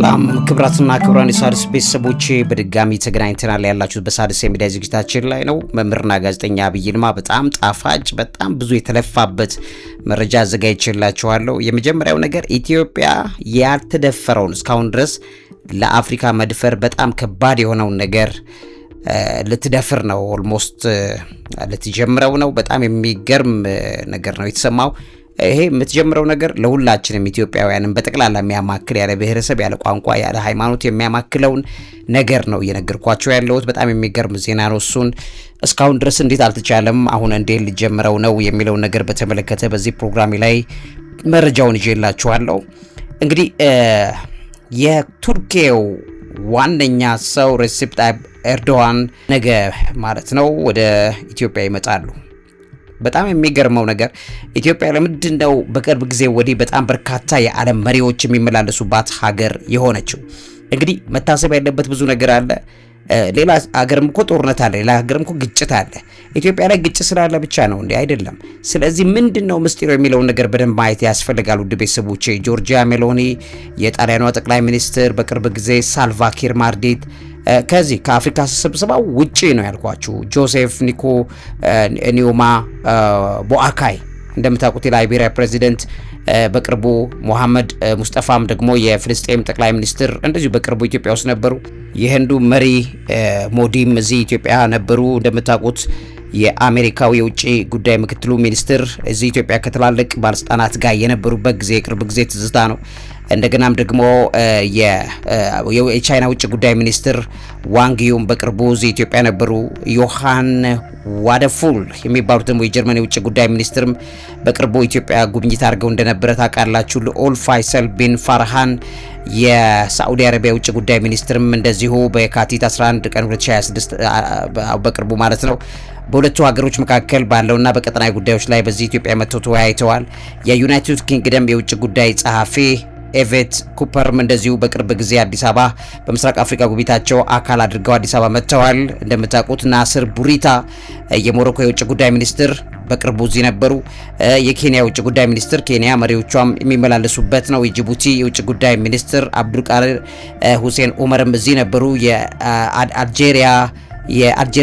ሰላም ክብራትና ክብራን የሣድስ ቤተሰቦቼ በድጋሚ ተገናኝተናል። ያላችሁት በሣድስ የሚዲያ ዝግጅታችን ላይ ነው። መምህርና ጋዜጠኛ ዐቢይ ይልማ በጣም ጣፋጭ በጣም ብዙ የተለፋበት መረጃ አዘጋጅቼላችኋለሁ። የመጀመሪያው ነገር ኢትዮጵያ ያልተደፈረውን እስካሁን ድረስ ለአፍሪካ መድፈር በጣም ከባድ የሆነውን ነገር ልትደፍር ነው። ኦልሞስት ልትጀምረው ነው። በጣም የሚገርም ነገር ነው የተሰማው። ይሄ የምትጀምረው ነገር ለሁላችንም ኢትዮጵያውያንን በጠቅላላ የሚያማክል ያለ ብሔረሰብ ያለ ቋንቋ ያለ ሃይማኖት የሚያማክለውን ነገር ነው እየነገርኳቸው ያለሁት። በጣም የሚገርም ዜና ነው። እሱን እስካሁን ድረስ እንዴት አልተቻለም አሁን እንዴት ሊጀምረው ነው የሚለው ነገር በተመለከተ በዚህ ፕሮግራም ላይ መረጃውን ይዤላችኋለሁ። እንግዲህ የቱርኪው ዋነኛ ሰው ሬሲፕ ታይፕ ኤርዶዋን ነገ ማለት ነው ወደ ኢትዮጵያ ይመጣሉ። በጣም የሚገርመው ነገር ኢትዮጵያ ለምንድነው በቅርብ ጊዜ ወዲህ በጣም በርካታ የዓለም መሪዎች የሚመላለሱባት ሀገር የሆነችው? እንግዲህ መታሰብ ያለበት ብዙ ነገር አለ። ሌላ ሀገርም እኮ ጦርነት አለ፣ ሌላ ሀገርም እኮ ግጭት አለ። ኢትዮጵያ ላይ ግጭት ስላለ ብቻ ነው እንዴ? አይደለም። ስለዚህ ምንድነው ምስጢሩ የሚለውን ነገር በደንብ ማየት ያስፈልጋል። ውድ ቤተሰቦቼ ጆርጂያ ሜሎኒ የጣሊያኗ ጠቅላይ ሚኒስትር በቅርብ ጊዜ ሳልቫኪር ማርዲት ከዚህ ከአፍሪካ ስብሰባ ውጪ ነው ያልኳችሁ። ጆሴፍ ኒዮማ ቦአካይ እንደምታውቁት የላይቤሪያ ፕሬዚደንት በቅርቡ ሙሐመድ ሙስጠፋም ደግሞ የፍልስጤም ጠቅላይ ሚኒስትር እንደዚሁ በቅርቡ ኢትዮጵያ ውስጥ ነበሩ። የህንዱ መሪ ሞዲም እዚህ ኢትዮጵያ ነበሩ። እንደምታውቁት የአሜሪካው የውጭ ጉዳይ ምክትሉ ሚኒስትር እዚህ ኢትዮጵያ ከትላልቅ ባለስልጣናት ጋር የነበሩበት ጊዜ የቅርብ ጊዜ ትዝታ ነው። እንደገናም ደግሞ የቻይና ውጭ ጉዳይ ሚኒስትር ዋንግዩም በቅርቡ እዚህ ኢትዮጵያ ነበሩ። ዮሐን ዋደፉል የሚባሉት ደግሞ የጀርመን የውጭ ጉዳይ ሚኒስትርም በቅርቡ ኢትዮጵያ ጉብኝት አድርገው እንደነበረ ታውቃላችሁ። ልዑል ፋይሰል ቢን ፋርሃን የሳዑዲ አረቢያ ውጭ ጉዳይ ሚኒስትርም እንደዚሁ በየካቲት 11 ቀን 2026 በቅርቡ ማለት ነው በሁለቱ ሀገሮች መካከል ባለውና በቀጠናዊ ጉዳዮች ላይ በዚህ ኢትዮጵያ መጥተው ተወያይተዋል። የዩናይትድ ኪንግደም የውጭ ጉዳይ ጸሐፊ ኤቬት ኩፐርም እንደዚሁ በቅርብ ጊዜ አዲስ አበባ በምስራቅ አፍሪካ ጉብኝታቸው አካል አድርገው አዲስ አበባ መጥተዋል። እንደምታውቁት ናስር ቡሪታ የሞሮኮ የውጭ ጉዳይ ሚኒስትር በቅርቡ እዚህ ነበሩ። የኬንያ የውጭ ጉዳይ ሚኒስትር ኬንያ መሪዎቿም የሚመላለሱበት ነው። የጅቡቲ የውጭ ጉዳይ ሚኒስትር አብዱልቃድር ሁሴን ኡመርም እዚህ ነበሩ። የአልጄሪያ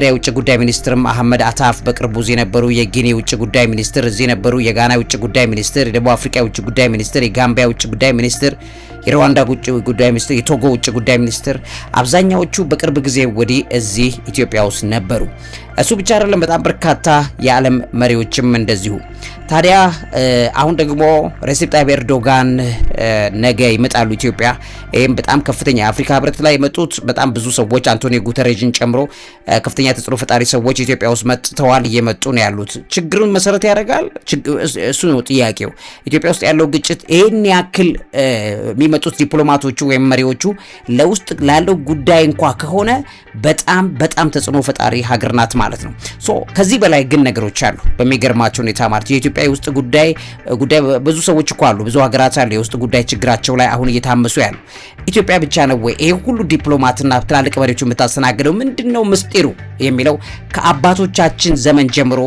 የውጭ ጉዳይ ሚኒስትርም አህመድ አታፍ በቅርቡ እዚህ ነበሩ። የጊኒ የውጭ ጉዳይ ሚኒስትር እዚህ ነበሩ። የጋና የውጭ ጉዳይ ሚኒስትር፣ የደቡብ አፍሪካ የውጭ ጉዳይ ሚኒስትር፣ የጋምቢያ የውጭ ጉዳይ ሚኒስትር፣ የሩዋንዳ ውጭ ጉዳይ ሚኒስትር፣ የቶጎ ውጭ ጉዳይ ሚኒስትር አብዛኛዎቹ በቅርብ ጊዜ ወዲህ እዚህ ኢትዮጵያ ውስጥ ነበሩ። እሱ ብቻ አይደለም፣ በጣም በርካታ የዓለም መሪዎችም እንደዚሁ። ታዲያ አሁን ደግሞ ሬሲፕ ታይፕ ኤርዶጋን ነገ ይመጣሉ ኢትዮጵያ። ይህም በጣም ከፍተኛ የአፍሪካ ህብረት ላይ የመጡት በጣም ብዙ ሰዎች አንቶኒዮ ጉተሬዥን ጨምሮ ከፍተኛ ተጽዕኖ ፈጣሪ ሰዎች ኢትዮጵያ ውስጥ መጥተዋል፣ እየመጡ ነው ያሉት። ችግሩን መሰረት ያደርጋል። እሱ ነው ጥያቄው። ኢትዮጵያ ውስጥ ያለው ግጭት ይህን ያክል የሚመጡት ዲፕሎማቶቹ ወይም መሪዎቹ ለውስጥ ላለው ጉዳይ እንኳ ከሆነ በጣም በጣም ተጽዕኖ ፈጣሪ ሀገር ናት ማለት ነው። ከዚህ በላይ ግን ነገሮች አሉ በሚገርማቸው ሁኔታ ማለት የኢትዮጵያ የውስጥ ጉዳይ ብዙ ሰዎች እኮ አሉ፣ ብዙ ሀገራት አሉ የውስጥ ጉዳይ ችግራቸው ላይ አሁን እየታመሱ ያሉ። ኢትዮጵያ ብቻ ነው ወይ ይሄ ሁሉ ዲፕሎማትና ትላልቅ መሪዎች የምታስተናግደው? ምንድነው ምስጢሩ የሚለው ከአባቶቻችን ዘመን ጀምሮ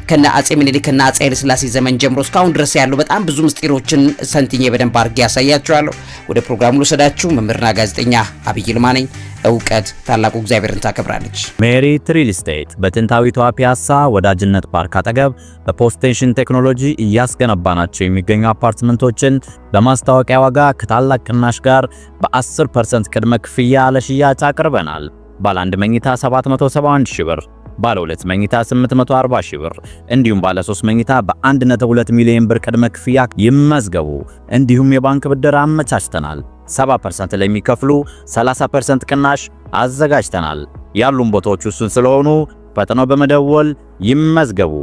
ከነ አጼ ምኒልክ ከነ አጼ ኃይለ ሥላሴ ዘመን ጀምሮ እስካሁን ድረስ ያለው በጣም ብዙ ምስጢሮችን ሰንትኜ በደንብ አድርጌ ያሳያችኋለሁ። ወደ ፕሮግራሙ ልወስዳችሁ። መምህርና ጋዜጠኛ ዐቢይ ይልማ ነኝ። እውቀት ታላቁ እግዚአብሔርን ታከብራለች። ሜሪት ሪል ስቴት በጥንታዊቷ ፒያሳ ወዳጅነት ፓርክ አጠገብ በፖስቴሽን ቴክኖሎጂ እያስገነባናቸው የሚገኙ አፓርትመንቶችን በማስታወቂያ ዋጋ ከታላቅ ቅናሽ ጋር በ10% ቅድመ ክፍያ ለሽያጭ አቅርበናል። ባለ 1 መኝታ 771 ሺህ ብር፣ ባለ 2 መኝታ 840 ሺህ ብር እንዲሁም ባለ 3 መኝታ በ1.2 ሚሊዮን ብር ቅድመ ክፍያ ይመዝገቡ። እንዲሁም የባንክ ብድር አመቻችተናል። 70% ለሚከፍሉ 30% ቅናሽ አዘጋጅተናል። ያሉን ቦታዎች ውስን ስለሆኑ ፈጥነው በመደወል ይመዝገቡ።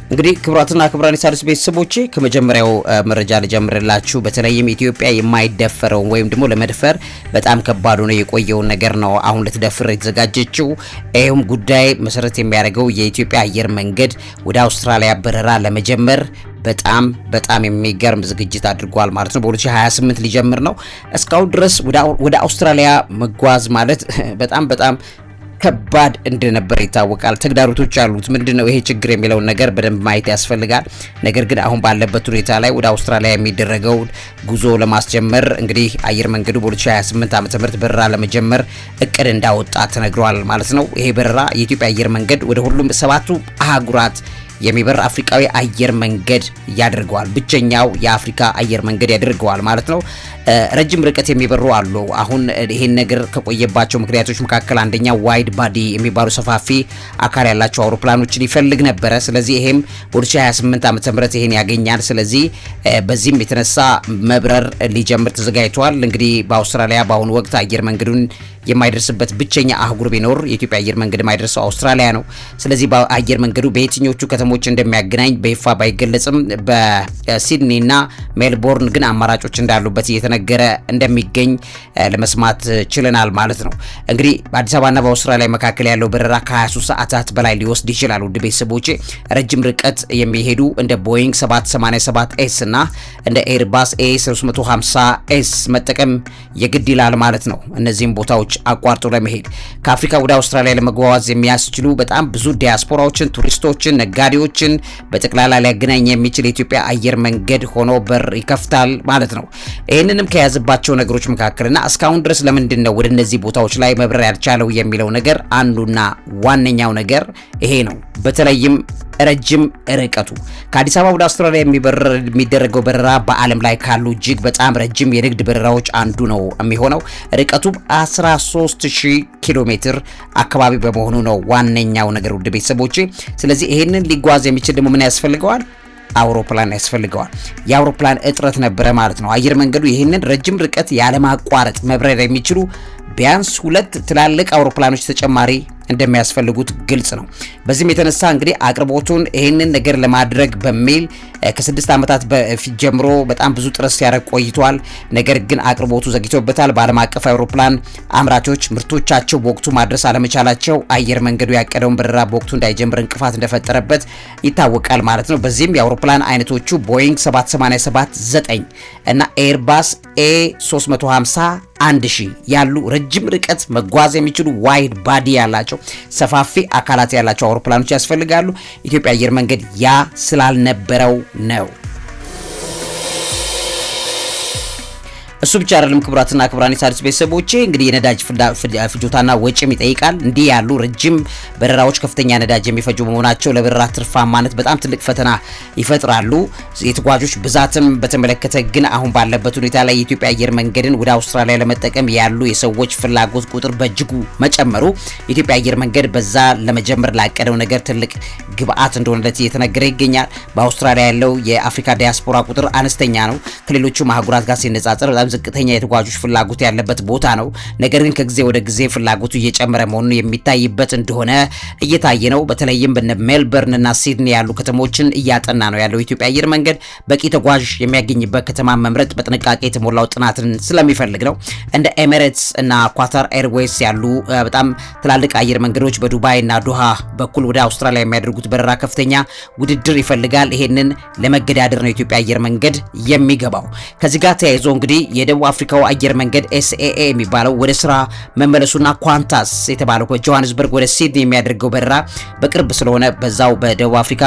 እንግዲህ ክብራትና ክብራን የሣድስ ቤተሰቦቼ ከመጀመሪያው መረጃ ልጀምርላችሁ። በተለይም ኢትዮጵያ የማይደፈረው ወይም ደግሞ ለመድፈር በጣም ከባድ ሆኖ የቆየውን ነገር ነው አሁን ልትደፍር የተዘጋጀችው። ይሄም ጉዳይ መሰረት የሚያደርገው የኢትዮጵያ አየር መንገድ ወደ አውስትራሊያ በረራ ለመጀመር በጣም የሚገርም ዝግጅት አድርጓል ማለት ነው። በ2028 ሊጀምር ነው። እስካሁን ድረስ ወደ አውስትራሊያ መጓዝ ማለት በጣም ከባድ እንደነበር ይታወቃል። ተግዳሮቶች አሉት። ምንድነው ይሄ ችግር የሚለውን ነገር በደንብ ማየት ያስፈልጋል። ነገር ግን አሁን ባለበት ሁኔታ ላይ ወደ አውስትራሊያ የሚደረገው ጉዞ ለማስጀመር እንግዲህ አየር መንገዱ በ2028 ዓ.ም በረራ ለመጀመር እቅድ እንዳወጣ ተነግሯል ማለት ነው። ይሄ በረራ የኢትዮጵያ አየር መንገድ ወደ ሁሉም 7ቱ አህጉራት የሚበር አፍሪካዊ አየር መንገድ ያደርገዋል። ብቸኛው የአፍሪካ አየር መንገድ ያደርገዋል ማለት ነው። ረጅም ርቀት የሚበሩ አሉ። አሁን ይሄን ነገር ከቆየባቸው ምክንያቶች መካከል አንደኛ ዋይድ ባዲ የሚባሉ ሰፋፊ አካል ያላቸው አውሮፕላኖችን ይፈልግ ነበረ። ስለዚህ ይሄም በ2028 ዓ.ም ይሄን ያገኛል። ስለዚህ በዚህም የተነሳ መብረር ሊጀምር ተዘጋጅቷል። እንግዲህ በአውስትራሊያ በአሁኑ ወቅት አየር መንገዱን የማይደርስበት ብቸኛ አህጉር ቢኖር የኢትዮጵያ አየር መንገድ የማይደርሰው አውስትራሊያ ነው። ስለዚህ በአየር መንገዱ በየትኞቹ ከተሞች እንደሚያገናኝ በይፋ ባይገለጽም በሲድኒና ሜልቦርን ግን አማራጮች እንዳሉበት እየተነገረ እንደሚገኝ ለመስማት ችለናል ማለት ነው። እንግዲህ በአዲስ አበባና በአውስትራሊያ መካከል ያለው በረራ ከ23 ሰዓታት በላይ ሊወስድ ይችላል። ውድ ቤተሰቦቼ ረጅም ርቀት የሚሄዱ እንደ ቦይንግ 787S እና እንደ ኤርባስ A350S መጠቀም የግድ ይላል ማለት ነው። እነዚህም ቦታዎች አቋርጦ ለመሄድ ከአፍሪካ ወደ አውስትራሊያ ለመጓዝ የሚያስችሉ በጣም ብዙ ዲያስፖራዎችን፣ ቱሪስቶችን፣ ነጋዴዎችን በጠቅላላ ሊያገናኝ የሚችል የኢትዮጵያ አየር መንገድ ሆኖ በር ይከፍታል ማለት ነው። ይህንንም ከያዘባቸው ነገሮች መካከልና እስካሁን ድረስ ለምንድን ነው ወደ እነዚህ ቦታዎች ላይ መብረር ያልቻለው የሚለው ነገር አንዱና ዋነኛው ነገር ይሄ ነው። በተለይም ረጅም ርቀቱ ከአዲስ አበባ ወደ አውስትራሊያ የሚደረገው በረራ በዓለም ላይ ካሉ እጅግ በጣም ረጅም የንግድ በረራዎች አንዱ ነው የሚሆነው። ርቀቱ 13000 ኪሎ ሜትር አካባቢ በመሆኑ ነው ዋነኛው ነገር ውድ ቤተሰቦቼ። ስለዚህ ይሄንን ሊጓዝ የሚችል ደግሞ ምን ያስፈልገዋል? አውሮፕላን ያስፈልገዋል። የአውሮፕላን እጥረት ነበረ ማለት ነው። አየር መንገዱ ይህንን ረጅም ርቀት ያለማቋረጥ መብረር የሚችሉ ቢያንስ 2 ትላልቅ አውሮፕላኖች ተጨማሪ እንደሚያስፈልጉት ግልጽ ነው። በዚህም የተነሳ እንግዲህ አቅርቦቱን ይህንን ነገር ለማድረግ በሚል ከ6 ዓመታት በፊት ጀምሮ በጣም ብዙ ጥረት ሲያደርግ ቆይቷል። ነገር ግን አቅርቦቱ ዘግይቶበታል። በዓለም አቀፍ አውሮፕላን አምራቾች ምርቶቻቸው በወቅቱ ማድረስ አለመቻላቸው አየር መንገዱ ያቀደውን በረራ በወቅቱ እንዳይጀምር እንቅፋት እንደፈጠረበት ይታወቃል ማለት ነው። በዚህም የአውሮፕላን አይነቶቹ ቦይንግ 787-9 እና ኤርባስ A350 1000 ያሉ ረጅም ርቀት መጓዝ የሚችሉ ዋይድ ባዲ ያላቸው ሰፋፊ አካላት ያላቸው አውሮፕላኖች ያስፈልጋሉ። ኢትዮጵያ አየር መንገድ ያ ስላልነበረው ነው። እሱ ብቻ አይደለም ክቡራትና ክቡራን የሣድስ ቤተሰቦቼ፣ እንግዲህ የነዳጅ ፍጆታና ወጪም ይጠይቃል። እንዲህ ያሉ ረጅም በረራዎች ከፍተኛ ነዳጅ የሚፈጁ በመሆናቸው ለበረራ ትርፋማነት በጣም ትልቅ ፈተና ይፈጥራሉ። የተጓዦች ብዛትም በተመለከተ ግን አሁን ባለበት ሁኔታ ላይ የኢትዮጵያ አየር መንገድን ወደ አውስትራሊያ ለመጠቀም ያሉ የሰዎች ፍላጎት ቁጥር በእጅጉ መጨመሩ የኢትዮጵያ አየር መንገድ በዛ ለመጀመር ላቀደው ነገር ትልቅ ግብአት እንደሆነለት እየተነገረ ይገኛል። በአውስትራሊያ ያለው የአፍሪካ ዲያስፖራ ቁጥር አነስተኛ ነው። ከሌሎቹ አህጉራት ጋር ሲነጻጸር በጣም ዝቅተኛ የተጓዦች ፍላጎት ያለበት ቦታ ነው። ነገር ግን ከጊዜ ወደ ጊዜ ፍላጎቱ እየጨመረ መሆኑን የሚታይበት እንደሆነ እየታየ ነው። በተለይም በነ ሜልበርን እና ሲድኒ ያሉ ከተሞችን እያጠና ነው ያለው የኢትዮጵያ አየር መንገድ። በቂ ተጓዥ የሚያገኝበት ከተማ መምረጥ በጥንቃቄ የተሞላው ጥናትን ስለሚፈልግ ነው። እንደ ኤሚሬትስ እና ኳታር ኤርዌይስ ያሉ በጣም ትላልቅ አየር መንገዶች በዱባይ እና ዶሃ በኩል ወደ አውስትራሊያ የሚያደርጉት በረራ ከፍተኛ ውድድር ይፈልጋል። ይሄንን ለመገዳደር ነው የኢትዮጵያ አየር መንገድ የሚገባው። ከዚህ ጋር ተያይዞ እንግዲህ የደቡብ አፍሪካው አየር መንገድ SAA የሚባለው ወደ ስራ መመለሱና ኳንታስ የተባለው ከጆሃንስበርግ ወደ ሲድኒ የሚያደርገው በረራ በቅርብ ስለሆነ በዛው በደቡብ አፍሪካ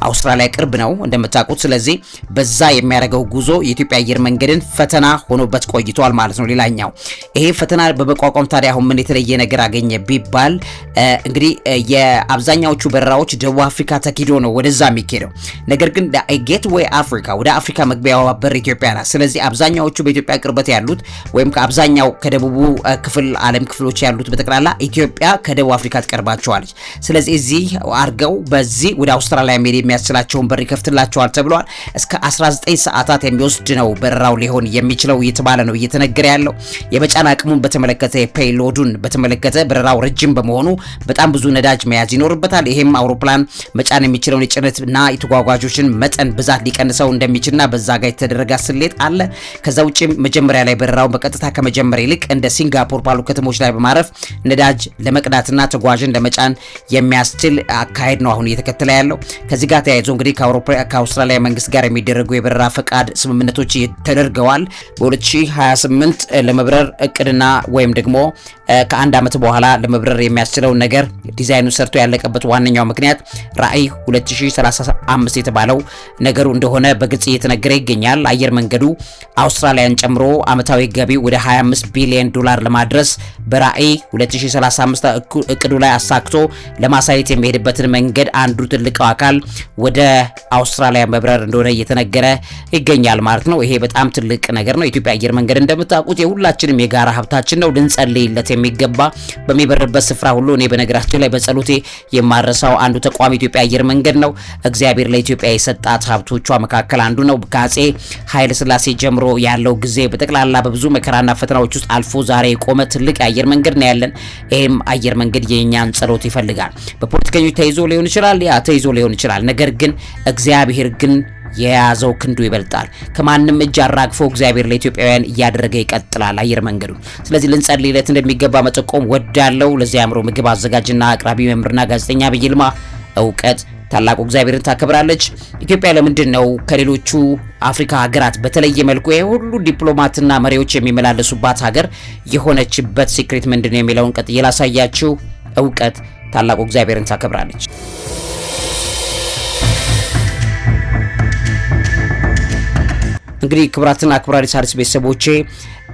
አውስትራሊያ ቅርብ ነው እንደምታውቁት። ስለዚህ በዛ የሚያደርገው ጉዞ የኢትዮጵያ አየር መንገድን ፈተና ሆኖበት ቆይቷል ማለት ነው። ሌላኛው ይሄ ፈተና በመቋቋም ታዲያ አሁን ምን የተለየ ነገር አገኘ ቢባል እንግዲህ የአብዛኛዎቹ በረራዎች ደቡብ አፍሪካ ተኪዶ ነው ወደዛ የሚኬደው። ነገር ግን ጌትዌይ አፍሪካ ወደ አፍሪካ መግቢያዋ በር ኢትዮጵያ ናት። ስለዚህ አብዛኛዎቹ በኢትዮጵያ ቅርበት ያሉት ወይም ከአብዛኛው ከደቡቡ ክፍል ዓለም ክፍሎች ያሉት በተቀላላ ኢትዮጵያ ከደቡብ አፍሪካ ትቀርባቸዋለች። ስለዚህ እዚህ አርገው በዚህ ወደ አውስትራሊያ መሄድ የሚያስችላቸውን በር ይከፍትላቸዋል ተብሏል። እስከ 19 ሰዓታት የሚወስድ ነው በረራው ሊሆን የሚችለው እየተባለ ነው እየተነገረ ያለው። የመጫን አቅሙን በተመለከተ ፔይሎዱን በተመለከተ በረራው ረጅም በመሆኑ በጣም ብዙ ነዳጅ መያዝ ይኖርበታል። ይሄም አውሮፕላን መጫን የሚችለውን የጭነትና የተጓጓዦችን መጠን ብዛት ሊቀንሰው እንደሚችልና በዛ ጋር የተደረገ ስሌት አለ። ከዛ ውጪ መጀመሪያ ላይ በረራውን በቀጥታ ከመጀመር ይልቅ እንደ ሲንጋፖር ባሉ ከተሞች ላይ በማረፍ ነዳጅ ለመቅዳትና ተጓዥን ለመጫን የሚያስችል አካሄድ ነው አሁን እየተከተለ ያለው። ከዚህ ጋር ተያይዞ እንግዲህ ከአውስትራሊያ መንግስት ጋር የሚደረጉ የበረራ ፈቃድ ስምምነቶች ተደርገዋል። በ2028 ለመብረር እቅድና ወይም ደግሞ ከአንድ ዓመት በኋላ ለመብረር የሚያስችለው ነገር ዲዛይኑ ሰርቶ ያለቀበት ዋነኛው ምክንያት ራዕይ 2035 የተባለው ነገሩ እንደሆነ በግልጽ እየተነገረ ይገኛል። አየር መንገዱ አውስትራሊያን ጨምሮ አመታዊ ገቢ ወደ 25 ቢሊዮን ዶላር ለማድረስ በራዕይ 2035 እቅዱ ላይ አሳክቶ ለማሳየት የሚሄድበትን መንገድ አንዱ ትልቁ አካል ወደ አውስትራሊያ መብረር እንደሆነ እየተነገረ ይገኛል ማለት ነው። ይሄ በጣም ትልቅ ነገር ነው። የኢትዮጵያ አየር መንገድ እንደምታውቁት የሁላችንም የጋራ ሀብታችን ነው። ልንጸልይለት የሚገባ በሚበርበት ስፍራ ሁሉ እኔ በነገራችን ላይ በጸሎቴ የማረሳው አንዱ ተቋም ኢትዮጵያ አየር መንገድ ነው። እግዚአብሔር ለኢትዮጵያ የሰጣት ሀብቶቿ መካከል አንዱ ነው። ከአፄ ኃይለ ሥላሴ ጀምሮ ያለው ጊዜ በጠቅላላ በብዙ መከራና ፈተናዎች ውስጥ አልፎ ዛሬ የቆመ ትልቅ የአየር መንገድ ነው ያለን። ይሄም አየር መንገድ የኛን ጸሎት ይፈልጋል። በፖለቲከኞች ተይዞ ሊሆን ይችላል፣ ያ ተይዞ ሊሆን ይችላል። ነገር ግን እግዚአብሔር ግን የያዘው ክንዱ ይበልጣል። ከማንም እጅ አራግፎ እግዚአብሔር ለኢትዮጵያውያን እያደረገ ይቀጥላል አየር መንገዱ። ስለዚህ ልንጸልይለት እንደሚገባ መጠቆም ወዳለው። ለዚህ አእምሮ ምግብ አዘጋጅና አቅራቢ መምህርና ጋዜጠኛ ዐቢይ ይልማ። እውቀት ታላቁ እግዚአብሔርን ታከብራለች። ኢትዮጵያ ለምንድን ነው ከሌሎቹ አፍሪካ ሀገራት በተለየ መልኩ ሁሉ ዲፕሎማትና መሪዎች የሚመላለሱባት ሀገር የሆነችበት ሲክሬት ምንድነው የሚለውን ቀጥዬ ላሳያችሁ። እውቀት ታላቁ እግዚአብሔርን ታከብራለች። እንግዲህ ክብራትና ክብራሪ ሣድስ ቤተሰቦቼ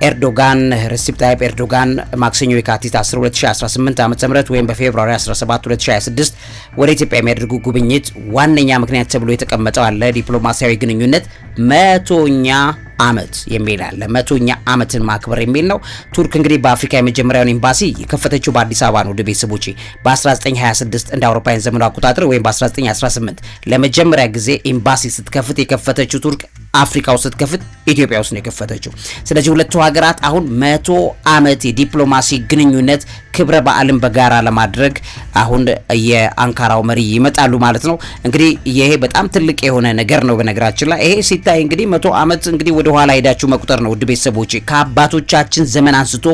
ኤርዶጋን ሬሲፕ ታይፕ ኤርዶጋን ማክሰኞ የካቲት 10 2018 ዓ.ም ወይም በፌብሩዋሪ 17 2026 ወደ ኢትዮጵያ የሚያደርጉ ጉብኝት ዋነኛ ምክንያት ተብሎ የተቀመጠው አለ ዲፕሎማሲያዊ ግንኙነት 100ኛ ዓመት የሚል አለ። 100ኛ ዓመትን ማክበር የሚል ነው። ቱርክ እንግዲህ በአፍሪካ የመጀመሪያውን ኤምባሲ የከፈተችው በአዲስ አበባ ነው። ቤተሰቦቼ በ1926 እንደ አውሮፓውያን ዘመን አቆጣጠር ወይም በ1918 ለመጀመሪያ ጊዜ ኤምባሲ ስትከፍት የከፈተችው ቱርክ አፍሪካ ውስጥ ስትከፍት ኢትዮጵያ ውስጥ ነው የከፈተችው። ስለዚህ ሁለቱ ሀገራት አሁን 100 ዓመት የዲፕሎማሲ ግንኙነት ክብረ በዓልን በጋራ ለማድረግ አሁን የአንካራው መሪ ይመጣሉ ማለት ነው። እንግዲህ ይሄ በጣም ትልቅ የሆነ ነገር ነው። በነገራችን ላይ ይሄ ሲታይ እንግዲህ 100 ዓመት እንግዲህ ወደ ኋላ ሄዳችሁ መቁጠር ነው። ውድ ቤተሰቦቼ ከአባቶቻችን ዘመን አንስቶ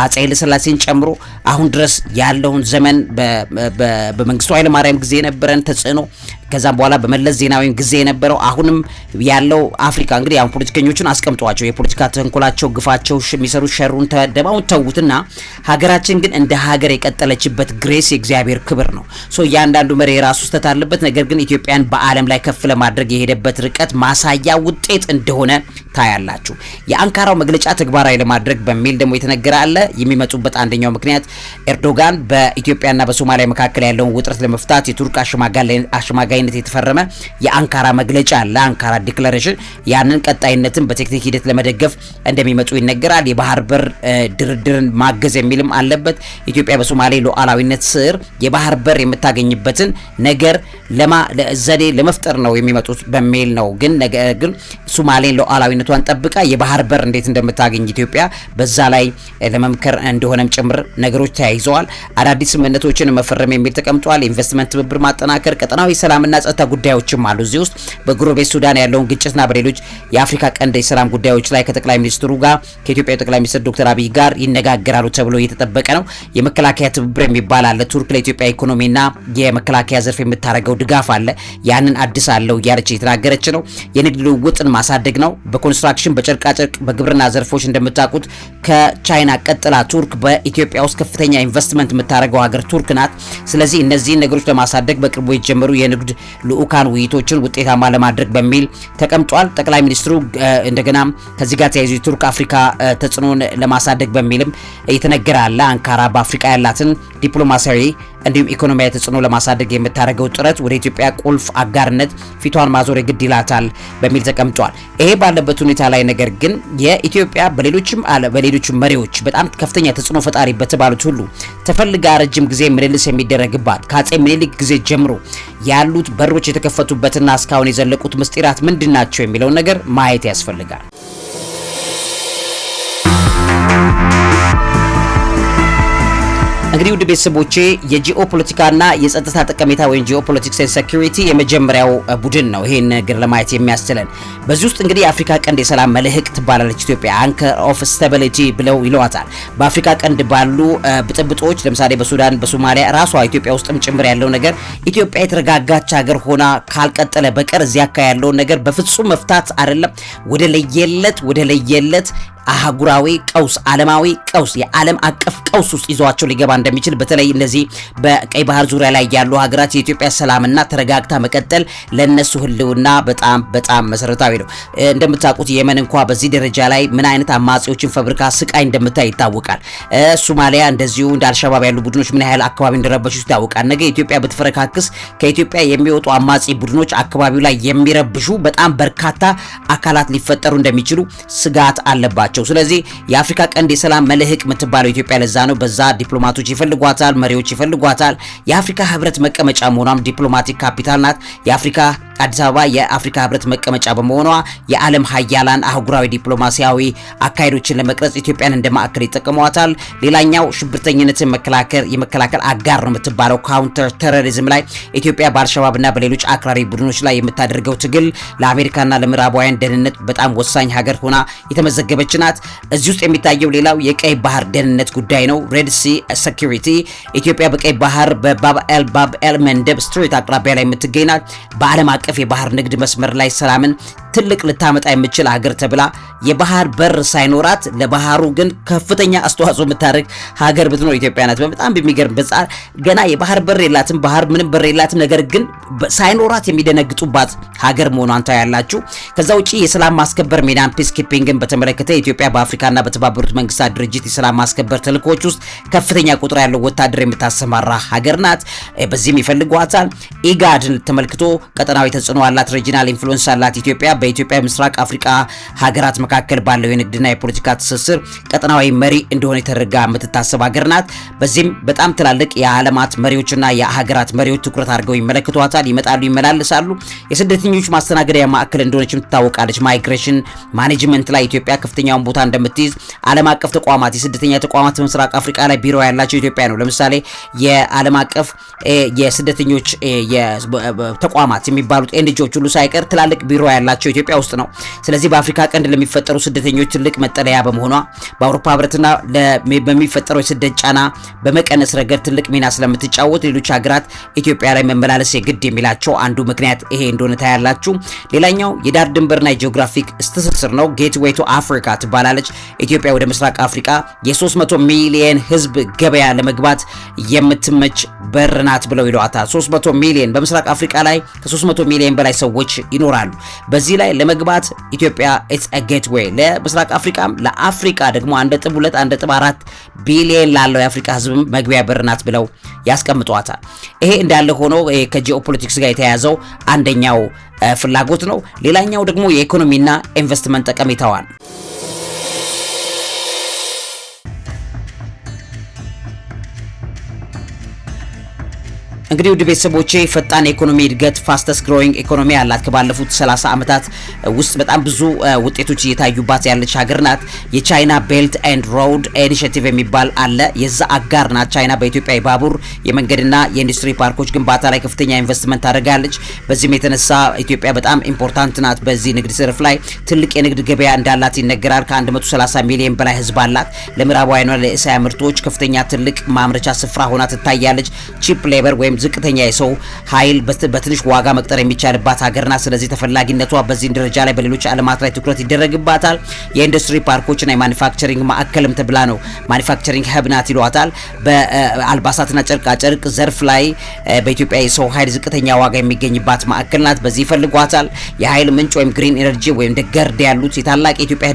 አፄ ኃይለ ሥላሴን ጨምሮ አሁን ድረስ ያለውን ዘመን በመንግስቱ ኃይለ ማርያም ጊዜ የነበረን ተጽዕኖ ከዛም በኋላ በመለስ ዜናዊም ጊዜ የነበረው አሁንም ያለው አፍሪካ እንግዲህ አሁን ፖለቲከኞችን አስቀምጧቸው የፖለቲካ ተንኮላቸው ግፋቸው የሚሰሩ ሸሩን ተደባውን ተውትና ሀገራችን ግን እንደ ሀገር የቀጠለችበት ግሬስ የእግዚአብሔር ክብር ነው። እያንዳንዱ መሪ የራሱ ስተት አለበት። ነገር ግን ኢትዮጵያን በዓለም ላይ ከፍ ለማድረግ የሄደበት ርቀት ማሳያ ውጤት እንደሆነ ታያላችሁ። የአንካራው መግለጫ ተግባራዊ ለማድረግ በሚል ደግሞ የተነገረ አለ። የሚመጡበት አንደኛው ምክንያት ኤርዶጋን በኢትዮጵያና በሶማሊያ መካከል ያለውን ውጥረት ለመፍታት የቱርክ አሸማጋይነት የተፈረመ የአንካራ መግለጫ አለ። አንካራ ዲክላሬሽን ያንን ቀጣይነትን በቴክኒክ ሂደት ለመደገፍ እንደሚመጡ ይነገራል። የባህር በር ድርድርን ማገዝ የሚልም አለበት። ኢትዮጵያ በሶማሌ ሉዓላዊነት ስር የባህር በር የምታገኝበትን ነገር ዘዴ ለመፍጠር ነው የሚመጡት በሚል ነው። ግን ሶማሌን ሉዓላዊነቷን ጠብቃ የባህር በር እንዴት እንደምታገኝ ኢትዮጵያ በዛ ላይ ለመምከር እንደሆነም ጭምር ነገሮች ተያይዘዋል። አዳዲስ ስምምነቶችን መፈረም የሚል ተቀምጧል። ኢንቨስትመንት ትብብር ማጠናከር፣ ቀጠናዊ ሰላምና ጸጥታ ጉዳዮችም አሉ እዚህ ውስጥ። በጎረቤት ሱዳን ያለውን ግጭትና በሌሎች የአፍሪካ ቀንድ የሰላም ጉዳዮች ላይ ከጠቅላይ ሚኒስትሩ ጋር ከኢትዮጵያ ጠቅላይ ሚኒስትር ዶክተር ዐቢይ ጋር ይነጋገራሉ ተብሎ እየተጠበቀ ነው። የመከላከያ ትብብር የሚባል አለ። ቱርክ ለኢትዮጵያ ኢኮኖሚና የመከላከያ ዘርፍ የምታደርገው ድጋፍ አለ። ያንን አዲስ አለው እያለች የተናገረች ነው። የንግድ ልውውጥን ማሳደግ ነው። በኮንስትራክሽን፣ በጨርቃጨርቅ፣ በግብርና ዘርፎች እንደምታውቁት ከቻይና ቀጥላ ቱርክ በኢትዮጵያ ውስጥ ከፍተኛ ኢንቨስትመንት የምታደርገው ሀገር ቱርክ ናት። ስለዚህ እነዚህን ነገሮች ለማሳደግ በቅርቡ የጀመሩ የንግድ ልዑካን ውይይቶችን ውጤታማ ለማድረግ በሚል ተቀምጧል። ጠቅላይ ሚኒስትሩ እንደገና ከዚህ ጋር ተያይዞ የቱርክ አፍሪካ ተጽዕኖን ለማሳደግ በሚልም የተነገረ አለ። አንካራ በአፍሪካ ያላትን ዲፕሎማሲያዊ እንዲሁም ኢኮኖሚያዊ ተጽዕኖ ለማሳደግ የምታደርገው ጥረት ወደ ኢትዮጵያ ቁልፍ አጋርነት ፊቷን ማዞር ግድ ይላታል በሚል ተቀምጧል። ይሄ ባለበት ሁኔታ ላይ ነገር ግን የኢትዮጵያ በሌሎችም መሪዎች በጣም ከፍተኛ ተጽዕኖ ፈጣሪ በተባሉት ሁሉ ተፈልጋ ረጅም ጊዜ ምልልስ የሚደረግባት ከአፄ ምኒልክ ጊዜ ጀምሮ ያሉት በሮች የተከፈቱበትና እስካሁን የዘለቁት ምስጢራት ምንድናቸው የሚለውን ነገር ማየት ያስፈልጋል። እንግዲህ ውድ ቤተሰቦቼ የጂኦፖለቲካና የጸጥታ ጠቀሜታ ወይም ጂኦፖለቲክስ ኤንድ ሴኩሪቲ የመጀመሪያው ቡድን ነው ይሄን ነገር ለማየት የሚያስችለን። በዚህ ውስጥ እንግዲህ የአፍሪካ ቀንድ የሰላም መልህቅ ትባላለች ኢትዮጵያ። አንከር ኦፍ ስታቢሊቲ ብለው ይለዋታል። በአፍሪካ ቀንድ ባሉ ብጥብጦች ለምሳሌ በሱዳን፣ በሶማሊያ ራሷ ኢትዮጵያ ውስጥም ጭምር ያለው ነገር ኢትዮጵያ የተረጋጋች ሀገር ሆና ካልቀጠለ በቀር እዚያ አካባቢ ያለውን ነገር በፍጹም መፍታት አይደለም ወደ ለየለት አህጉራዊ ቀውስ፣ ዓለማዊ ቀውስ፣ የዓለም አቀፍ ቀውስ ውስጥ ይዟቸው ሊገባ እንደሚችል በተለይ እነዚህ በቀይ ባህር ዙሪያ ላይ ያሉ ሀገራት የኢትዮጵያ ሰላምና ተረጋግታ መቀጠል ለነሱ ህልውና በጣም መሰረታዊ ነው። እንደምታውቁት የመን እንኳን በዚህ ደረጃ ላይ ምን አይነት አማጺዎችን ፈብሪካ ስቃይ እንደምታይ ይታወቃል። ሶማሊያ እንደዚሁ እንደ አልሸባብ ያሉ ቡድኖች ምን ያህል አካባቢ እንደረበሹ ይታወቃል። ነገ ኢትዮጵያ ብትፈረካክስ ከኢትዮጵያ የሚወጡ አማጺ ቡድኖች አካባቢው ላይ የሚረብሹ በጣም በርካታ አካላት ሊፈጠሩ እንደሚችሉ ስጋት አለባቸው። ስለዚህ የአፍሪካ ቀንድ የሰላም መልህቅ የምትባለው ኢትዮጵያ ለዛ ነው። በዛ ዲፕሎማቶች ይፈልጓታል፣ መሪዎች ይፈልጓታል። የአፍሪካ ህብረት መቀመጫ መሆኗም ዲፕሎማቲክ ካፒታል ናት። አዲስ አበባ የአፍሪካ ህብረት መቀመጫ በመሆኗ የዓለም ሀያላን አህጉራዊ ዲፕሎማሲያዊ አካሄዶችን ለመቅረጽ ኢትዮጵያን እንደ ማዕከል ይጠቀሟታል። ሌላኛው ሽብርተኝነትን የመከላከል አጋር ነው የምትባለው ካውንተር ቴሮሪዝም ላይ ኢትዮጵያ በአልሸባብና በሌሎች አክራሪ ቡድኖች ላይ የምታደርገው ትግል ለአሜሪካና ለምዕራባውያን ደህንነት በጣም ወሳኝ ሀገር ሆና የተመዘገበች ናት። እዚህ ውስጥ የሚታየው ሌላው የቀይ ባህር ደህንነት ጉዳይ ነው። ሬድ ሲ ሴኩሪቲ ኢትዮጵያ በቀይ ባህር በባብ-ኤል መንደብ ስትሬት አቅራቢያ ላይ የምትገኝ ናት። በዓለም አቀፍ የባህር ንግድ መስመር ላይ ሰላምን ትልቅ ልታመጣ የምትችል ሀገር ተብላ የባህር በር ሳይኖራት ለባህሩ ግን ከፍተኛ አስተዋጽኦ የምታደርግ ሀገር ብትኖር ኢትዮጵያ ናት። በጣም በሚገርም በጻር ገና የባህር በር የላትም፣ ባህር ምንም በር የላትም። ነገር ግን ሳይኖራት የሚደነግጡባት ሀገር መሆኗን ታያላችሁ። ከዛ ውጪ የሰላም ማስከበር ሚናን ፒስ ኪፒንግን በተመለከተ ኢትዮጵያ በአፍሪካና በተባበሩት መንግስታት ድርጅት የሰላም ማስከበር ተልእኮች ውስጥ ከፍተኛ ቁጥር ያለው ወታደር የምታሰማራ ሀገር ናት። በዚህም ይፈልጓታል። ኢጋድን ተመልክቶ ቀጠናዊ ተጽዕኖ አላት፣ ሪጂናል ኢንፍሉዌንስ አላት ኢትዮጵያ። በኢትዮጵያ ምስራቅ አፍሪካ ሀገራት መካከል ባለው የንግድና የፖለቲካ ትስስር ቀጠናዊ መሪ እንደሆነ የተደረጋ የምትታሰብ ሀገር ናት። በዚህም በጣም ትላልቅ የዓለማት መሪዎችና የሀገራት መሪዎች ትኩረት አድርገው ይመለከቷታል፣ ይመጣሉ፣ ይመላለሳሉ። የስደተኞች ማስተናገሪያ ማዕከል እንደሆነችም ትታወቃለች። ማይግሬሽን ማኔጅመንት ላይ ኢትዮጵያ ከፍተኛውን ቦታ እንደምትይዝ ዓለም አቀፍ ተቋማት፣ የስደተኛ ተቋማት በምስራቅ አፍሪካ ላይ ቢሮ ያላቸው ኢትዮጵያ ነው። ለምሳሌ የዓለም አቀፍ የስደተኞች ተቋማት የሚባሉት ኤንጂኦዎች ሁሉ ሳይቀር ትላልቅ ቢሮ ያላቸው ኢትዮጵያ ውስጥ ነው። ስለዚህ በአፍሪካ ቀንድ ለሚፈጠሩ ስደተኞች ትልቅ መጠለያ በመሆኗ በአውሮፓ ህብረትና በሚፈጠረው የስደት ጫና በመቀነስ ረገድ ትልቅ ሚና ስለምትጫወት ሌሎች ሀገራት ኢትዮጵያ ላይ መመላለስ የግድ የሚላቸው አንዱ ምክንያት ይሄ እንደሆነ ታያላችሁ። ሌላኛው የዳር ድንበርና የጂኦግራፊክ ትስስር ነው። ጌትዌይ ቱ አፍሪካ ትባላለች ኢትዮጵያ። ወደ ምስራቅ አፍሪካ የ300 ሚሊዮን ህዝብ ገበያ ለመግባት የምትመች በር ናት ብለው ይሏታል። 300 ሚሊዮን በምስራቅ አፍሪካ ላይ ከ300 ሚሊዮን በላይ ሰዎች ይኖራሉ። በዚህ ላይ ለመግባት ኢትዮጵያ ኢትስ አ ጌትዌይ ለምስራቅ አፍሪካም ለአፍሪካ ደግሞ 1.2 1.4 ቢሊዮን ላለው የአፍሪካ ህዝብ መግቢያ በር ናት ብለው ያስቀምጧታል። ይሄ እንዳለ ሆኖ ከጂኦፖለቲክስ ጋር የተያያዘው አንደኛው ፍላጎት ነው። ሌላኛው ደግሞ የኢኮኖሚና ኢንቨስትመንት ጠቀሜታዋን እንግዲህ ውድ ቤተሰቦቼ ፈጣን ኢኮኖሚ እድገት ፋስተስት ግሮዊንግ ኢኮኖሚ ያላት ከባለፉት 30 ዓመታት ውስጥ በጣም ብዙ ውጤቶች እየታዩባት ያለች ሀገር ናት። የቻይና ቤልት ኤንድ ሮድ ኢኒሺየቲቭ የሚባል አለ። የዛ አጋር ናት ቻይና። በኢትዮጵያ የባቡር የመንገድና የኢንዱስትሪ ፓርኮች ግንባታ ላይ ከፍተኛ ኢንቨስትመንት ታደርጋለች። በዚህም የተነሳ ኢትዮጵያ በጣም ኢምፖርታንት ናት። በዚህ ንግድ ዘርፍ ላይ ትልቅ የንግድ ገበያ እንዳላት ይነገራል። ከ130 ሚሊዮን በላይ ህዝብ አላት። ለምዕራባውያንና ለእስያ ምርቶች ከፍተኛ ትልቅ ማምረቻ ስፍራ ሆና ትታያለች። ቺፕ ሌበር ወይም ዝቅተኛ የሰው ኃይል በትንሽ ዋጋ መቅጠር የሚቻልባት ሀገር ናት። ስለዚህ ተፈላጊነቷ በዚህ ደረጃ ላይ በሌሎች ዓለማት ላይ ትኩረት ይደረግባታል። የኢንዱስትሪ ፓርኮችና የማኒፋክቸሪንግ ማዕከልም ተብላ ነው። ማኒፋክቸሪንግ ሀብ ናት ይሏታል። በአልባሳትና ጨርቃ ጨርቅ ዘርፍ ላይ በኢትዮጵያ የሰው ኃይል ዝቅተኛ ዋጋ የሚገኝባት ማዕከል ናት። በዚህ ይፈልጓታል። የኃይል ምንጭ ወይም ግሪን ኤነርጂ ወይም ደገርድ ያሉት የታላቅ የኢትዮጵያ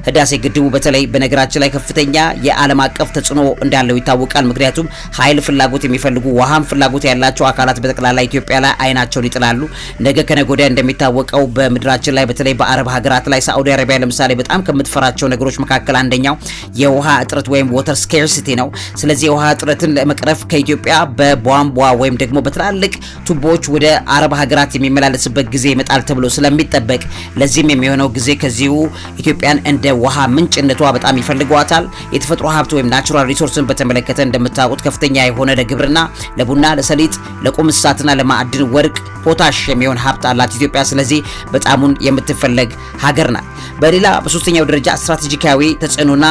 ህዳሴ ግድቡ በተለይ በነገራችን ላይ ከፍተኛ የዓለም አቀፍ ተጽዕኖ እንዳለው ይታወቃል። ምክንያቱም ኃይል ፍላጎት የሚፈልጉ ውሃም ፍላጎት ፍላጎት ያላቸው አካላት በጠቅላላ ኢትዮጵያ ላይ አይናቸውን ይጥላሉ። ነገ ከነገ ወዲያ እንደሚታወቀው በምድራችን ላይ በተለይ በአረብ ሀገራት ላይ ሳዑዲ አረቢያ ለምሳሌ በጣም ከምትፈራቸው ነገሮች መካከል አንደኛው የውሃ እጥረት ወይም water scarcity ነው። ስለዚህ የውሃ እጥረትን ለመቅረፍ ከኢትዮጵያ በቧንቧ ወይም ደግሞ በትላልቅ ቱቦዎች ወደ አረብ ሀገራት የሚመላለስበት ጊዜ ይመጣል ተብሎ ስለሚጠበቅ ለዚህም የሚሆነው ጊዜ ከዚሁ ኢትዮጵያን እንደ ውሃ ምንጭነቷ በጣም ይፈልጓታል። የተፈጥሮ ሀብት ወይም ናቹራል ሪሶርስን በተመለከተ እንደምታውቁት ከፍተኛ የሆነ ለግብርና፣ ለቡና፣ ለሰሊጥ፣ ለቁም እንስሳትና ለማዕድን ወርቅ፣ ፖታሽ የሚሆን ሀብት አላት ኢትዮጵያ። ስለዚህ በጣሙን የምትፈለግ ሀገር ናት። በሌላ በሶስተኛው ደረጃ ስትራቴጂካዊ ተጽዕኖና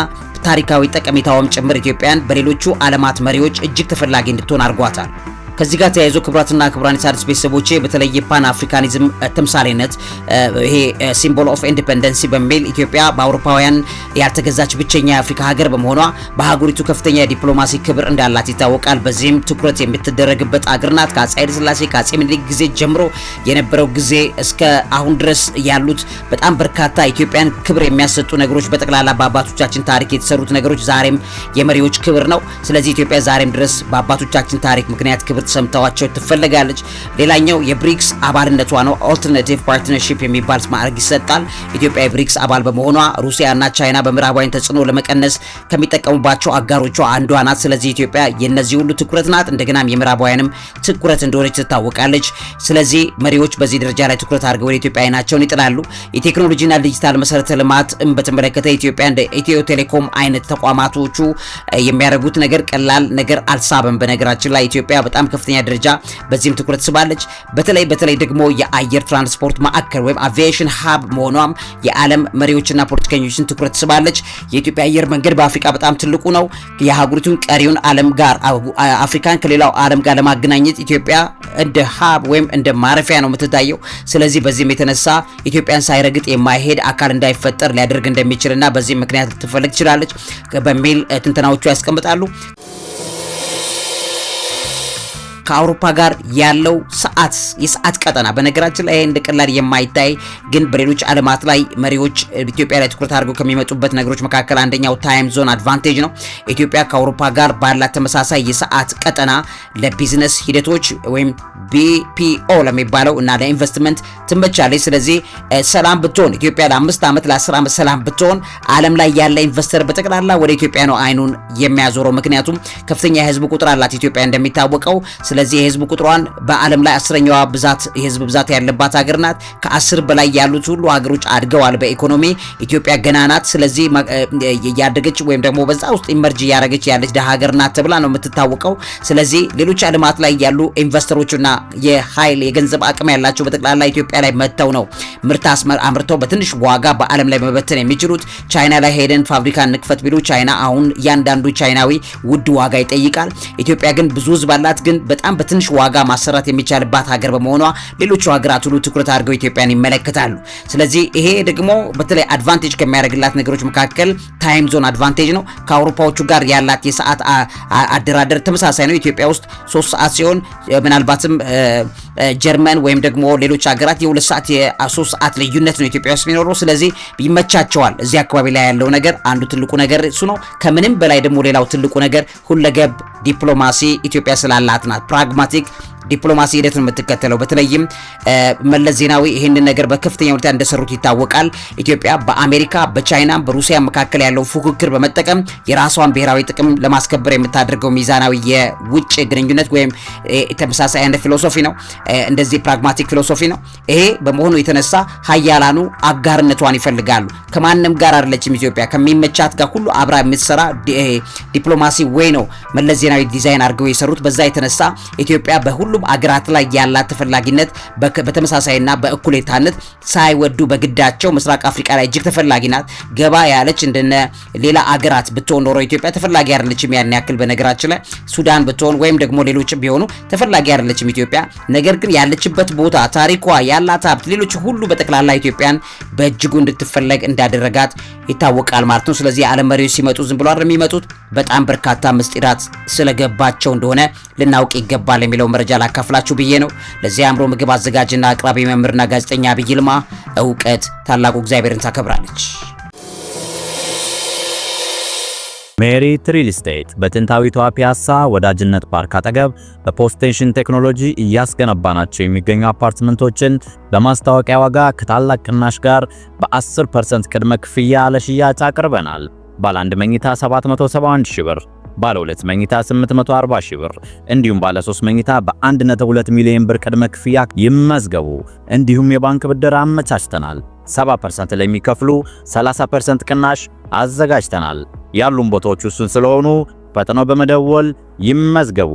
ታሪካዊ ጠቀሜታውም ጭምር ኢትዮጵያን በሌሎቹ ዓለማት መሪዎች እጅግ ተፈላጊ እንድትሆን አድርጓታል። ከዚህ ጋር ተያይዞ ክቡራትና ክቡራን የሣድስ ቤተሰቦቼ በተለይ ፓን አፍሪካኒዝም ተምሳሌነት ይሄ ሲምቦል ኦፍ ኢንዲፔንደንሲ በሚል ኢትዮጵያ በአውሮፓውያን ያልተገዛች ብቸኛ የአፍሪካ ሀገር በመሆኗ በሀገሪቱ ከፍተኛ የዲፕሎማሲ ክብር እንዳላት ይታወቃል። በዚህም ትኩረት የምትደረግበት አገር ናት። ከአፄ ኃይለ ሥላሴ ከአፄ ምኒልክ ጊዜ ጀምሮ የነበረው ጊዜ እስከ አሁን ድረስ ያሉት በጣም በርካታ ኢትዮጵያን ክብር የሚያሰጡ ነገሮች በጠቅላላ በአባቶቻችን ታሪክ የተሰሩት ነገሮች ዛሬም የመሪዎች ክብር ነው። ስለዚህ ኢትዮጵያ ዛሬም ድረስ በአባቶቻችን ታሪክ ምክንያት ክብር ተሰምታዋቸው ትፈልጋለች። ሌላኛው የብሪክስ አባልነቷ ነው። ኦልተርናቲቭ ፓርትነርሺፕ የሚባል ማዕረግ ይሰጣል። ኢትዮጵያ የብሪክስ አባል በመሆኗ ሩሲያና ቻይና በምዕራባውያን ተጽዕኖ ለመቀነስ ከሚጠቀሙባቸው አጋሮቿ አንዷ ናት። ስለዚህ ኢትዮጵያ የነዚህ ሁሉ ትኩረት ናት። እንደገናም የምዕራባውያንም ትኩረት እንደሆነች ትታወቃለች። ስለዚህ መሪዎች በዚህ ደረጃ ላይ ትኩረት አድርገው ወደ ኢትዮጵያ አይናቸውን ይጥላሉ። የቴክኖሎጂና ዲጂታል መሰረተ ልማትን በተመለከተ ኢትዮጵያ እንደ ኢትዮ ቴሌኮም አይነት ተቋማቶቹ የሚያደርጉት ነገር ቀላል ነገር አልሳበም። በነገራችን ላይ ኢትዮጵያ በጣም ከፍተኛ ደረጃ በዚህም ትኩረት ስባለች። በተለይ ደግሞ የአየር ትራንስፖርት ማዕከል ወይም አቪዬሽን ሀብ መሆኗም የዓለም መሪዎችና ፖለቲከኞችን ትኩረት ስባለች። የኢትዮጵያ አየር መንገድ በአፍሪካ በጣም ትልቁ ነው። የሀገሪቱን ቀሪውን ዓለም ጋር አፍሪካን ከሌላው ዓለም ጋር ለማገናኘት ኢትዮጵያ እንደ ሀብ ወይም እንደ ማረፊያ ነው የምትታየው። ስለዚህ በዚህም የተነሳ ኢትዮጵያን ሳይረግጥ የማይሄድ አካል እንዳይፈጠር ሊያደርግ እንደሚችልና በዚህ ምክንያት ልትፈልግ ትችላለች በሚል ትንተናዎቹ ያስቀምጣሉ። ከአውሮፓ ጋር ያለው የሰዓት ቀጠና በነገራችን ላይ እንደ ቀላል የማይታይ ግን በሌሎች ዓለማት ላይ መሪዎች ኢትዮጵያ ላይ ትኩረት አድርገው ከሚመጡበት ነገሮች መካከል አንደኛው ታይም ዞን አድቫንቴጅ ነው። ኢትዮጵያ ከአውሮፓ ጋር ባላት ተመሳሳይ የሰዓት ቀጠና ለቢዝነስ ሂደቶች ወይም BPO ለሚባለው እና ለኢንቨስትመንት ትመቻለች። ስለዚህ ሰላም ብትሆን ኢትዮጵያ ለ5 ዓመት ለ10 ዓመት ሰላም ብትሆን ዓለም ላይ ያለ ኢንቨስተር በጠቅላላ ወደ ኢትዮጵያ ነው አይኑን የሚያዞረው። ምክንያቱም ከፍተኛ የህዝብ ቁጥር አላት ኢትዮጵያ እንደሚታወቀው። ስለዚህ የህዝብ ቁጥሯን በዓለም ላይ 10ኛዋ ብዛት የህዝብ ብዛት ያለባት ሀገር ናት። ከ10 በላይ ያሉት ሁሉ ሀገሮች አድገዋል በኢኮኖሚ። ኢትዮጵያ ገና ናት። ስለዚህ ያደገች ወይም ደግሞ በዛ ውስጥ ኢመርጅ ያደረገች ያለች ሀገር ናት ተብላ ነው የምትታወቀው። ስለዚህ ሌሎች ዓለማት ላይ ያሉ ኢንቨስተሮችና የኃይል የገንዘብ አቅም ያላቸው በጠቅላላ ኢትዮጵያ ላይ መጥተው ነው ምርት አምርተው በትንሽ ዋጋ በዓለም ላይ መበተን የሚችሉት። ቻይና ላይ ሄደን ፋብሪካ እንክፈት ቢሉ ቻይና አሁን እያንዳንዱ ቻይናዊ ውድ ዋጋ ይጠይቃል። ኢትዮጵያ ግን ብዙ ህዝብ አላት፣ ግን በጣም በትንሽ ዋጋ ማሰራት የሚቻልባት ሀገር በመሆኗ ሌሎች ሀገራት ሁሉ ትኩረት አድርገው ኢትዮጵያን ይመለከታሉ። ስለዚህ ይሄ ደግሞ በተለይ አድቫንቴጅ ከሚያደርግላት ነገሮች መካከል ታይም ዞን አድቫንቴጅ ነው። ከአውሮፓዎቹ ጋር ያላት የሰዓት አደራደር ተመሳሳይ ነው። ኢትዮጵያ ውስጥ 3 ሰዓት ሲሆን ምናልባትም ጀርመን ወይም ደግሞ ሌሎች ሀገራት የ2 ሰዓት የ3 ሰዓት ልዩነት ነው ኢትዮጵያ ውስጥ የሚኖረው። ስለዚህ ይመቻቸዋል። እዚህ አካባቢ ላይ ያለው ነገር አንዱ ትልቁ ነገር እሱ ነው። ከምንም በላይ ደግሞ ሌላው ትልቁ ነገር ሁለገብ ዲፕሎማሲ ኢትዮጵያ ስላላት ናት። ፕራግማቲክ ዲፕሎማሲ ሂደት ነው የምትከተለው። በተለይም መለስ ዜናዊ ይሄንን ነገር በከፍተኛ ሁኔታ እንደሰሩት ይታወቃል። ኢትዮጵያ በአሜሪካ በቻይና በሩሲያ መካከል ያለው ፉክክር በመጠቀም የራሷን ብሔራዊ ጥቅም ለማስከበር የምታደርገው ሚዛናዊ የውጭ ግንኙነት ወይም ተመሳሳይ አይነት ፊሎሶፊ ነው። እንደዚህ ፕራግማቲክ ፊሎሶፊ ነው። ይሄ በመሆኑ የተነሳ ሀያላኑ አጋርነቷን ይፈልጋሉ። ከማንም ጋር አይደለችም ኢትዮጵያ ከሚመቻት ጋር ሁሉ አብራ የምትሰራ ዲፕሎማሲ ወይ ነው መለስ ዜናዊ ዲዛይን አድርገው የሰሩት። በዛ የተነሳ ኢትዮጵያ በሁሉም አገራት ላይ ያላት ተፈላጊነት በተመሳሳይና በእኩሌታነት ሳይወዱ በግዳቸው ምስራቅ አፍሪካ ላይ እጅግ ተፈላጊ ናት። ገባ ያለች እንደነ ሌላ አገራት ብትሆን ኖሮ ኢትዮጵያ ተፈላጊ አይደለችም ያን ያክል። በነገራችን ላይ ሱዳን ብትሆን ወይም ደግሞ ሌሎችም ቢሆኑ ተፈላጊ አይደለችም ኢትዮጵያ። ነገር ግን ያለችበት ቦታ፣ ታሪኳ፣ ያላት ሀብት፣ ሌሎች ሁሉ በጠቅላላ ኢትዮጵያን በእጅጉ እንድትፈለግ እንዳደረጋት ይታወቃል ማለት ነው። ስለዚህ የዓለም መሪዎች ሲመጡ ዝም ብሎ አይደለም የሚመጡት፣ በጣም በርካታ ምስጢራት ስለገባቸው እንደሆነ ልናውቅ ይገባል የሚለው መረጃ ላካፍላችሁ ብዬ ነው። ለዚህ አእምሮ ምግብ አዘጋጅና አቅራቢ መምህርና ጋዜጠኛ ዐቢይ ይልማ። እውቀት ታላቁ እግዚአብሔርን ታከብራለች። ሜሪት ሪል ስቴት በጥንታዊቷ ፒያሳ ወዳጅነት ፓርክ አጠገብ በፖስቴንሽን ቴክኖሎጂ እያስገነባናቸው የሚገኙ አፓርትመንቶችን በማስታወቂያ ዋጋ ከታላቅ ቅናሽ ጋር በ10% ቅድመ ክፍያ ለሽያጭ አቅርበናል። ባለ 1 መኝታ 771 ሺህ ብር፣ ባለ 2 መኝታ 840 ሺህ ብር እንዲሁም ባለ 3 መኝታ በ1.2 ሚሊዮን ብር ቅድመ ክፍያ ይመዝገቡ። እንዲሁም የባንክ ብድር አመቻችተናል። 70% ለሚከፍሉ 30% ቅናሽ አዘጋጅተናል። ያሉን ቦታዎች ውስን ስለሆኑ ፈጥነው በመደወል ይመዝገቡ።